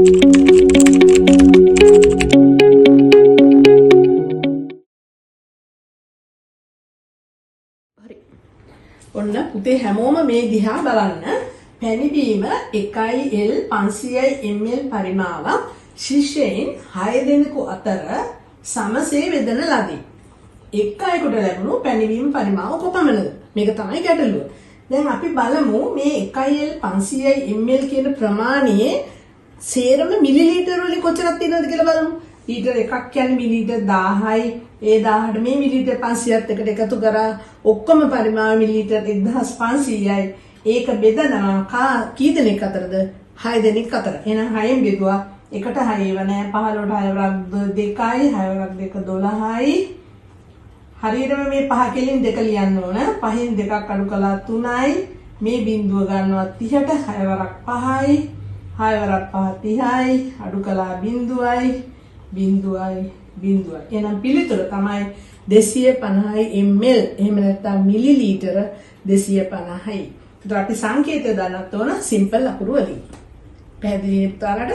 ඔන්න පුතේ හැමෝම මේ දිහා බලන්න. පැණිබීම 1L 500 ml පරිමාවක් ශිෂ්‍යයින් 6 දෙනෙකු අතර සමසේ බෙදන ලදී. එක් අයෙකුට ලැබුණු පැණිබීම පරිමාව කොපමණද? මේක තමයි ගැටලුව. දැන් අපි බලමු මේ 1L 500 ml කියන ප්‍රමාණයේ සේරම මිලිලීටර වලින් කොච්චරක් තියෙනවද කියලා බලමු. ලීටර එකක් කියන්නේ මිලිලීටර 1000යි. ඒ 1000ට මේ මිලිලීටර 500ත් එකට එකතු කරා ඔක්කොම පරිමාව මිලිලීටර 1500යි. ඒක බෙදනවා කී දෙනෙක් අතරද? 6 දෙනෙක් අතර. එහෙනම් 6න් බෙදුවා. එකට 6 ඒව නෑ. 15ට 6 වරක් 2යි, 6 වරක් 2 12යි. හරියටම මේ 5 කෙලින් 2 ලියන්න ඕන. 5න් 2ක් අඩු කළා 3යි. මේ බිඳුව ගන්නවා 30ට 6 වරක් 5යි. 6 වරක් 5 30යි. අඩු කළා බිඳුවයි. බිඳුවයි. එහෙනම් පිළිතුර තමයි 250 ml. එහෙම නැත්නම් මිලිලීටර 250යි. ඒත් අපි සංකේතය දාන්නත් ඕන සිම්පල් අකුරු වලින්. පැහැදිලි පුතාලට?